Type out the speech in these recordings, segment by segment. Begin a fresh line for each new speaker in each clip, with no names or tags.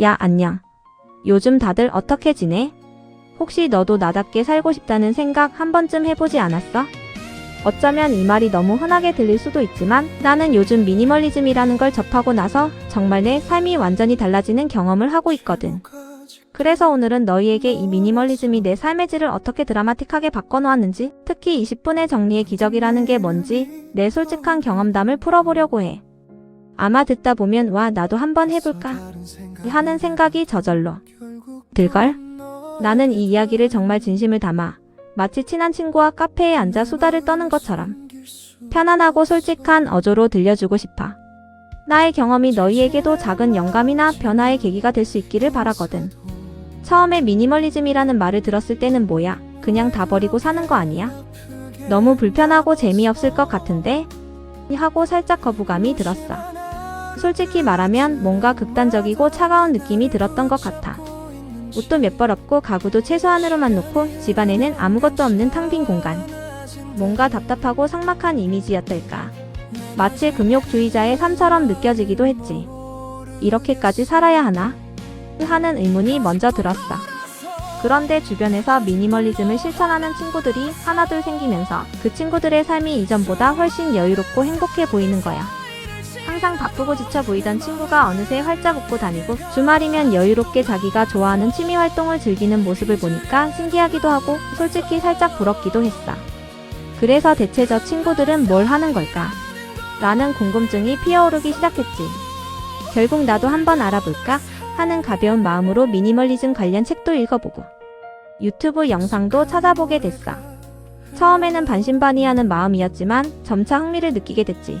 야, 안녕. 요즘 다들 어떻게 지내? 혹시 너도 나답게 살고 싶다는 생각 한 번쯤 해보지 않았어? 어쩌면 이 말이 너무 흔하게 들릴 수도 있지만 나는 요즘 미니멀리즘이라는 걸 접하고 나서 정말 내 삶이 완전히 달라지는 경험을 하고 있거든. 그래서 오늘은 너희에게 이 미니멀리즘이 내 삶의 질을 어떻게 드라마틱하게 바꿔놓았는지, 특히 20분의 정리의 기적이라는 게 뭔지 내 솔직한 경험담을 풀어보려고 해. 아마 듣다 보면 와, 나도 한번 해볼까 하는 생각이 저절로 들걸? 나는 이 이야기를 정말 진심을 담아 마치 친한 친구와 카페에 앉아 수다를 떠는 것처럼 편안하고 솔직한 어조로 들려주고 싶어. 나의 경험이 너희에게도 작은 영감이나 변화의 계기가 될 수 있기를 바라거든. 처음에 미니멀리즘이라는 말을 들었을 때는 뭐야, 그냥 다 버리고 사는 거 아니야? 너무 불편하고 재미없을 것 같은데? 하고 살짝 거부감이 들었어. 솔직히 말하면 뭔가 극단적이고 차가운 느낌이 들었던 것 같아. 옷도 몇 벌 없고 가구도 최소한으로만 놓고 집안에는 아무것도 없는 텅 빈 공간. 뭔가 답답하고 삭막한 이미지였달까. 마치 금욕주의자의 삶처럼 느껴지기도 했지. 이렇게까지 살아야 하나? 하는 의문이 먼저 들었어. 그런데 주변에서 미니멀리즘을 실천하는 친구들이 하나둘 생기면서 그 친구들의 삶이 이전보다 훨씬 여유롭고 행복해 보이는 거야. 항상 바쁘고 지쳐 보이던 친구가 어느새 활짝 웃고 다니고 주말이면 여유롭게 자기가 좋아하는 취미 활동을 즐기는 모습을 보니까 신기하기도 하고 솔직히 살짝 부럽기도 했어. 그래서 대체 저 친구들은 뭘 하는 걸까? 라는 궁금증이 피어오르기 시작했지. 결국 나도 한번 알아볼까? 하는 가벼운 마음으로 미니멀리즘 관련 책도 읽어보고 유튜브 영상도 찾아보게 됐어. 처음에는 반신반의하는 마음이었지만 점차 흥미를 느끼게 됐지.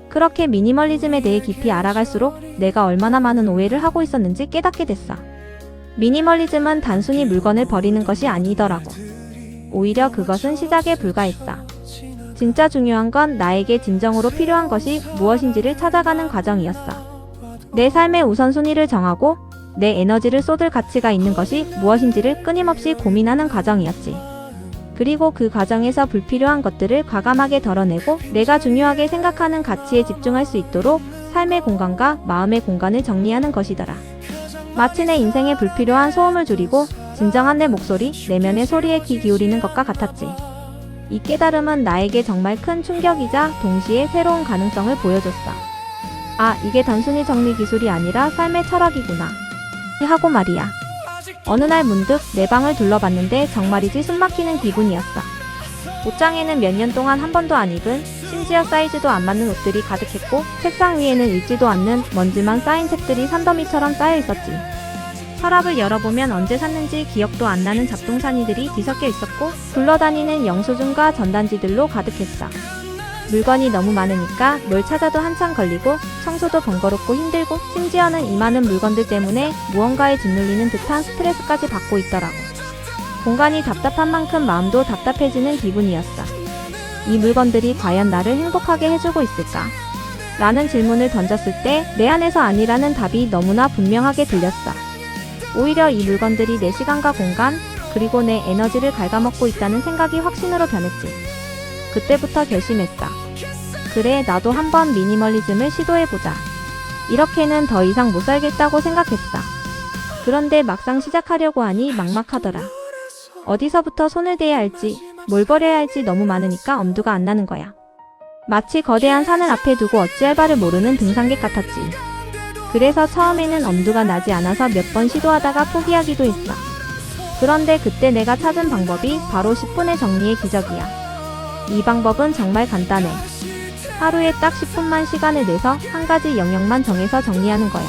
그렇게 미니멀리즘에 대해 깊이 알아갈수록 내가 얼마나 많은 오해를 하고 있었는지 깨닫게 됐어. 미니멀리즘은 단순히 물건을 버리는 것이 아니더라고. 오히려 그것은 시작에 불과했어. 진짜 중요한 건 나에게 진정으로 필요한 것이 무엇인지를 찾아가는 과정이었어. 내 삶의 우선순위를 정하고 내 에너지를 쏟을 가치가 있는 것이 무엇인지를 끊임없이 고민하는 과정이었지. 그리고 그 과정에서 불필요한 것들을 과감하게 덜어내고 내가 중요하게 생각하는 가치에 집중할 수 있도록 삶의 공간과 마음의 공간을 정리하는 것이더라. 마치 내 인생에 불필요한 소음을 줄이고 진정한 내 목소리, 내면의 소리에 귀 기울이는 것과 같았지. 이 깨달음은 나에게 정말 큰 충격이자 동시에 새로운 가능성을 보여줬어. 아, 이게 단순히 정리 기술이 아니라 삶의 철학이구나 하고 말이야. 어느 날 문득 내 방을 둘러봤는데 정말이지 숨막히는 기분이었어. 옷장에는 몇 년 동안 한 번도 안 입은, 심지어 사이즈도 안 맞는 옷들이 가득했고 책상 위에는 읽지도 않는 먼지만 쌓인 책들이 산더미처럼 쌓여 있었지. 서랍을 열어보면 언제 샀는지 기억도 안 나는 잡동사니들이 뒤섞여 있었고 굴러다니는 영수증과 전단지들로 가득했어. 물건이 너무 많으니까 뭘 찾아도 한참 걸리고 청소도 번거롭고 힘들고 심지어는 이 많은 물건들 때문에 무언가에 짓눌리는 듯한 스트레스까지 받고 있더라고. 공간이 답답한 만큼 마음도 답답해지는 기분이었어. 이 물건들이 과연 나를 행복하게 해주고 있을까? 라는 질문을 던졌을 때 내 안에서 아니라는 답이 너무나 분명하게 들렸어. 오히려 이 물건들이 내 시간과 공간, 그리고 내 에너지를 갉아먹고 있다는 생각이 확신으로 변했지. 그때부터 결심했다. 그래, 나도 한번 미니멀리즘을 시도해보자. 이렇게는 더 이상 못 살겠다고 생각했어. 그런데 막상 시작하려고 하니 막막하더라. 어디서부터 손을 대야 할지, 뭘 버려야 할지 너무 많으니까 엄두가 안 나는 거야. 마치 거대한 산을 앞에 두고 어찌할 바를 모르는 등산객 같았지. 그래서 처음에는 엄두가 나지 않아서 몇 번 시도하다가 포기하기도 했어. 그런데 그때 내가 찾은 방법이 바로 10분의 정리의 기적이야. 이 방법은 정말 간단해. 하루에 딱 10분만 시간을 내서 한 가지 영역만 정해서 정리하는 거야.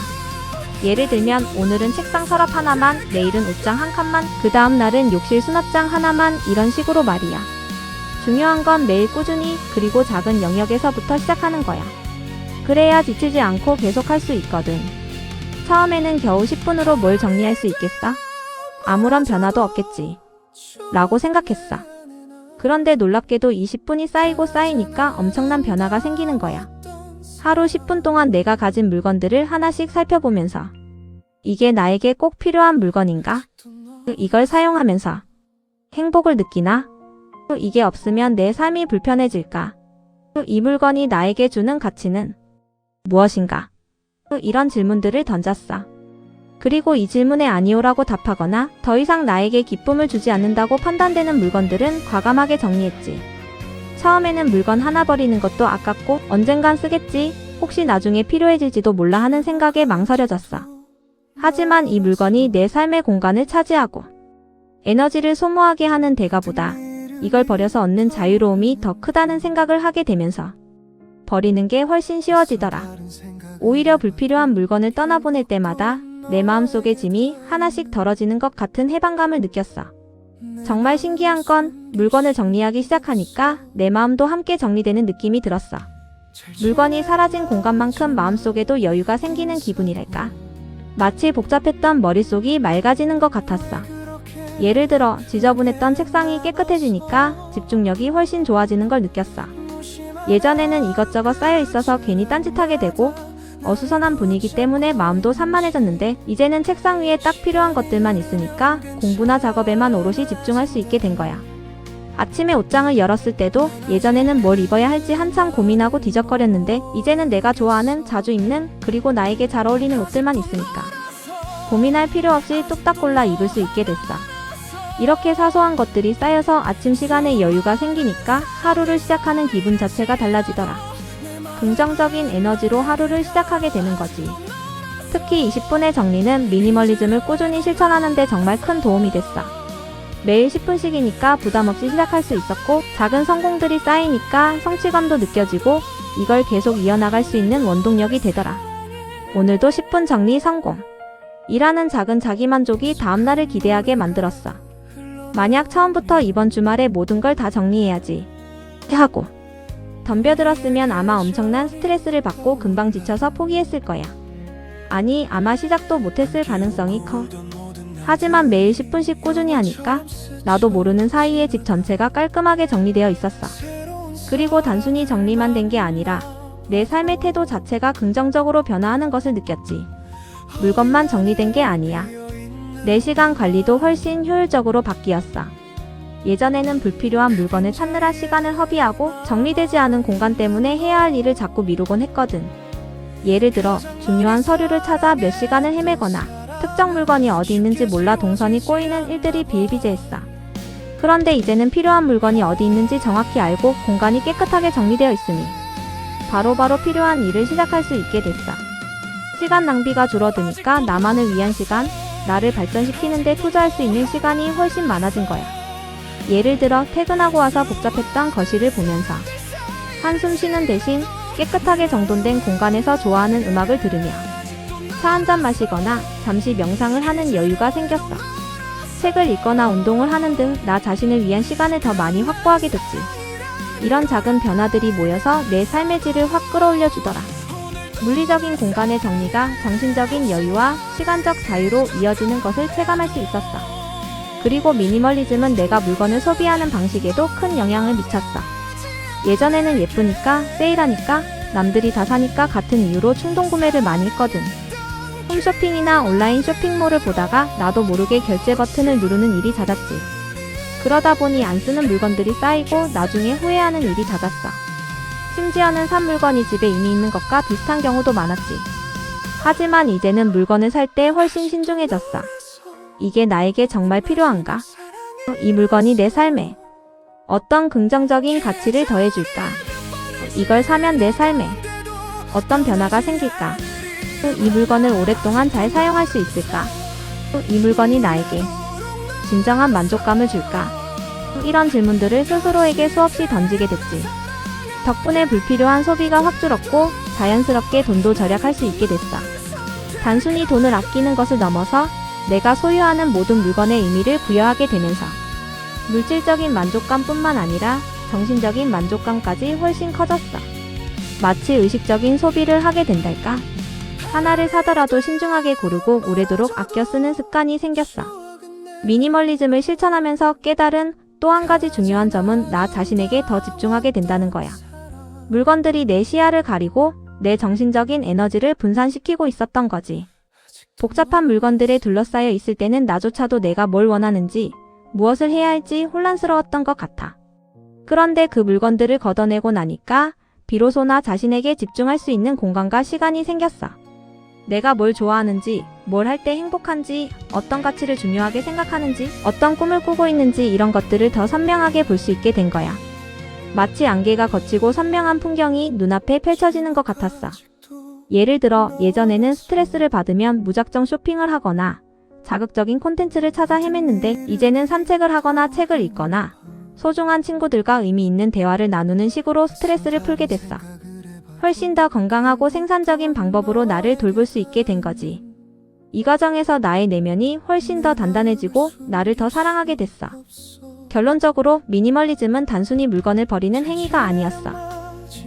예를 들면 오늘은 책상 서랍 하나만, 내일은 옷장 한 칸만, 그 다음 날은 욕실 수납장 하나만, 이런 식으로 말이야. 중요한 건 매일 꾸준히, 그리고 작은 영역에서부터 시작하는 거야. 그래야 지치지 않고 계속할 수 있거든. 처음에는 겨우 10분으로 뭘 정리할 수 있겠어? 아무런 변화도 없겠지. 라고 생각했어. 그런데 놀랍게도 20분이 쌓이고 쌓이니까 엄청난 변화가 생기는 거야. 하루 10분 동안 내가 가진 물건들을 하나씩 살펴보면서 이게 나에게 꼭 필요한 물건인가? 이걸 사용하면서 행복을 느끼나? 이게 없으면 내 삶이 불편해질까? 이 물건이 나에게 주는 가치는 무엇인가? 이런 질문들을 던졌어. 그리고 이 질문에 아니오라고 답하거나 더 이상 나에게 기쁨을 주지 않는다고 판단되는 물건들은 과감하게 정리했지. 처음에는 물건 하나 버리는 것도 아깝고 언젠간 쓰겠지, 혹시 나중에 필요해질지도 몰라 하는 생각에 망설여졌어. 하지만 이 물건이 내 삶의 공간을 차지하고 에너지를 소모하게 하는 대가보다 이걸 버려서 얻는 자유로움이 더 크다는 생각을 하게 되면서 버리는 게 훨씬 쉬워지더라. 오히려 불필요한 물건을 떠나보낼 때마다 내 마음속의 짐이 하나씩 덜어지는 것 같은 해방감을 느꼈어. 정말 신기한 건 물건을 정리하기 시작하니까 내 마음도 함께 정리되는 느낌이 들었어. 물건이 사라진 공간만큼 마음속에도 여유가 생기는 기분이랄까. 마치 복잡했던 머릿속이 맑아지는 것 같았어. 예를 들어 지저분했던 책상이 깨끗해지니까 집중력이 훨씬 좋아지는 걸 느꼈어. 예전에는 이것저것 쌓여 있어서 괜히 딴짓하게 되고 어수선한 분위기 때문에 마음도 산만해졌는데 이제는 책상 위에 딱 필요한 것들만 있으니까 공부나 작업에만 오롯이 집중할 수 있게 된 거야. 아침에 옷장을 열었을 때도 예전에는 뭘 입어야 할지 한참 고민하고 뒤적거렸는데 이제는 내가 좋아하는, 자주 입는, 그리고 나에게 잘 어울리는 옷들만 있으니까 고민할 필요 없이 뚝딱 골라 입을 수 있게 됐어. 이렇게 사소한 것들이 쌓여서 아침 시간에 여유가 생기니까 하루를 시작하는 기분 자체가 달라지더라. 긍정적인 에너지로 하루를 시작하게 되는 거지. 특히 20분의 정리는 미니멀리즘을 꾸준히 실천하는 데 정말 큰 도움이 됐어. 매일 10분씩이니까 부담 없이 시작할 수 있었고 작은 성공들이 쌓이니까 성취감도 느껴지고 이걸 계속 이어나갈 수 있는 원동력이 되더라. 오늘도 10분 정리 성공. 이라는 작은 자기만족이 다음날을 기대하게 만들었어. 만약 처음부터 이번 주말에 모든 걸 다 정리해야지 하고 덤벼들었으면 아마 엄청난 스트레스를 받고 금방 지쳐서 포기했을 거야. 아니, 아마 시작도 못했을 가능성이 커. 하지만 매일 10분씩 꾸준히 하니까 나도 모르는 사이에 집 전체가 깔끔하게 정리되어 있었어. 그리고 단순히 정리만 된 게 아니라 내 삶의 태도 자체가 긍정적으로 변화하는 것을 느꼈지. 물건만 정리된 게 아니야. 내 시간 관리도 훨씬 효율적으로 바뀌었어. 예전에는 불필요한 물건을 찾느라 시간을 허비하고 정리되지 않은 공간 때문에 해야 할 일을 자꾸 미루곤 했거든. 예를 들어 중요한 서류를 찾아 몇 시간을 헤매거나 특정 물건이 어디 있는지 몰라 동선이 꼬이는 일들이 비일비재했어. 그런데 이제는 필요한 물건이 어디 있는지 정확히 알고 공간이 깨끗하게 정리되어 있으니 바로바로 필요한 일을 시작할 수 있게 됐어. 시간 낭비가 줄어드니까 나만을 위한 시간, 나를 발전시키는 데 투자할 수 있는 시간이 훨씬 많아진 거야. 예를 들어 퇴근하고 와서 복잡했던 거실을 보면서 한숨 쉬는 대신 깨끗하게 정돈된 공간에서 좋아하는 음악을 들으며 차 한잔 마시거나 잠시 명상을 하는 여유가 생겼어. 책을 읽거나 운동을 하는 등 나 자신을 위한 시간을 더 많이 확보하게 됐지. 이런 작은 변화들이 모여서 내 삶의 질을 확 끌어올려 주더라. 물리적인 공간의 정리가 정신적인 여유와 시간적 자유로 이어지는 것을 체감할 수 있었어. 그리고 미니멀리즘은 내가 물건을 소비하는 방식에도 큰 영향을 미쳤어. 예전에는 예쁘니까, 세일하니까, 남들이 다 사니까 같은 이유로 충동구매를 많이 했거든. 홈쇼핑이나 온라인 쇼핑몰을 보다가 나도 모르게 결제 버튼을 누르는 일이 잦았지. 그러다 보니 안 쓰는 물건들이 쌓이고 나중에 후회하는 일이 잦았어. 심지어는 산 물건이 집에 이미 있는 것과 비슷한 경우도 많았지. 하지만 이제는 물건을 살 때 훨씬 신중해졌어. 이게 나에게 정말 필요한가? 이 물건이 내 삶에 어떤 긍정적인 가치를 더해줄까? 이걸 사면 내 삶에 어떤 변화가 생길까? 이 물건을 오랫동안 잘 사용할 수 있을까? 이 물건이 나에게 진정한 만족감을 줄까? 이런 질문들을 스스로에게 수없이 던지게 됐지. 덕분에 불필요한 소비가 확 줄었고 자연스럽게 돈도 절약할 수 있게 됐어. 단순히 돈을 아끼는 것을 넘어서 내가 소유하는 모든 물건에 의미를 부여하게 되면서 물질적인 만족감뿐만 아니라 정신적인 만족감까지 훨씬 커졌어. 마치 의식적인 소비를 하게 된달까? 하나를 사더라도 신중하게 고르고 오래도록 아껴 쓰는 습관이 생겼어. 미니멀리즘을 실천하면서 깨달은 또 한 가지 중요한 점은 나 자신에게 더 집중하게 된다는 거야. 물건들이 내 시야를 가리고 내 정신적인 에너지를 분산시키고 있었던 거지. 복잡한 물건들에 둘러싸여 있을 때는 나조차도 내가 뭘 원하는지, 무엇을 해야 할지 혼란스러웠던 것 같아. 그런데 그 물건들을 걷어내고 나니까 비로소 나 자신에게 집중할 수 있는 공간과 시간이 생겼어. 내가 뭘 좋아하는지, 뭘 할 때 행복한지, 어떤 가치를 중요하게 생각하는지, 어떤 꿈을 꾸고 있는지 이런 것들을 더 선명하게 볼 수 있게 된 거야. 마치 안개가 걷히고 선명한 풍경이 눈앞에 펼쳐지는 것 같았어. 예를 들어 예전에는 스트레스를 받으면 무작정 쇼핑을 하거나 자극적인 콘텐츠를 찾아 헤맸는데 이제는 산책을 하거나 책을 읽거나 소중한 친구들과 의미 있는 대화를 나누는 식으로 스트레스를 풀게 됐어. 훨씬 더 건강하고 생산적인 방법으로 나를 돌볼 수 있게 된 거지. 이 과정에서 나의 내면이 훨씬 더 단단해지고 나를 더 사랑하게 됐어. 결론적으로 미니멀리즘은 단순히 물건을 버리는 행위가 아니었어.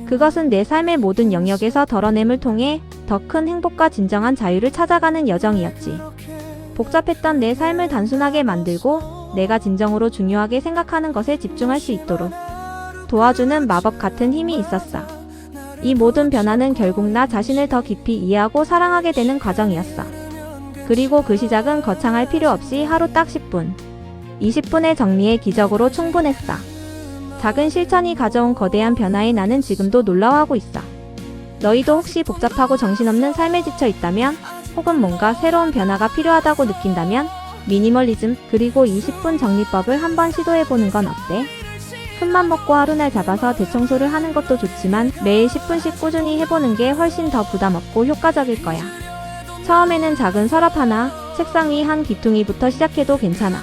그것은 내 삶의 모든 영역에서 덜어냄을 통해 더 큰 행복과 진정한 자유를 찾아가는 여정이었지. 복잡했던 내 삶을 단순하게 만들고 내가 진정으로 중요하게 생각하는 것에 집중할 수 있도록 도와주는 마법 같은 힘이 있었어. 이 모든 변화는 결국 나 자신을 더 깊이 이해하고 사랑하게 되는 과정이었어. 그리고 그 시작은 거창할 필요 없이 하루 딱 10분, 20분의 정리의 기적으로 충분했어. 작은 실천이 가져온 거대한 변화에 나는 지금도 놀라워하고 있어. 너희도 혹시 복잡하고 정신없는 삶에 지쳐 있다면, 혹은 뭔가 새로운 변화가 필요하다고 느낀다면, 미니멀리즘 그리고 20분 정리법을 한번 시도해보는 건 어때? 큰맘 먹고 하루날 잡아서 대청소를 하는 것도 좋지만 매일 10분씩 꾸준히 해보는 게 훨씬 더 부담 없고 효과적일 거야. 처음에는 작은 서랍 하나, 책상 위 한 귀퉁이부터 시작해도 괜찮아.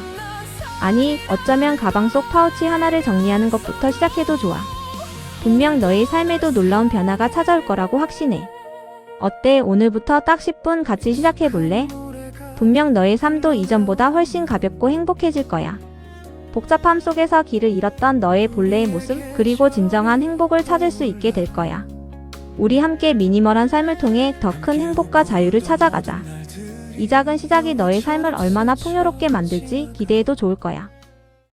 아니, 어쩌면 가방 속 파우치 하나를 정리하는 것부터 시작해도 좋아. 분명 너의 삶에도 놀라운 변화가 찾아올 거라고 확신해. 어때? 오늘부터 딱 10분 같이 시작해볼래? 분명 너의 삶도 이전보다 훨씬 가볍고 행복해질 거야. 복잡함 속에서 길을 잃었던 너의 본래의 모습, 그리고 진정한 행복을 찾을 수 있게 될 거야. 우리 함께 미니멀한 삶을 통해 더 큰 행복과 자유를 찾아가자. 이 작은 시작이 너의 삶을 얼마나 풍요롭게 만들지 기대해도 좋을 거야.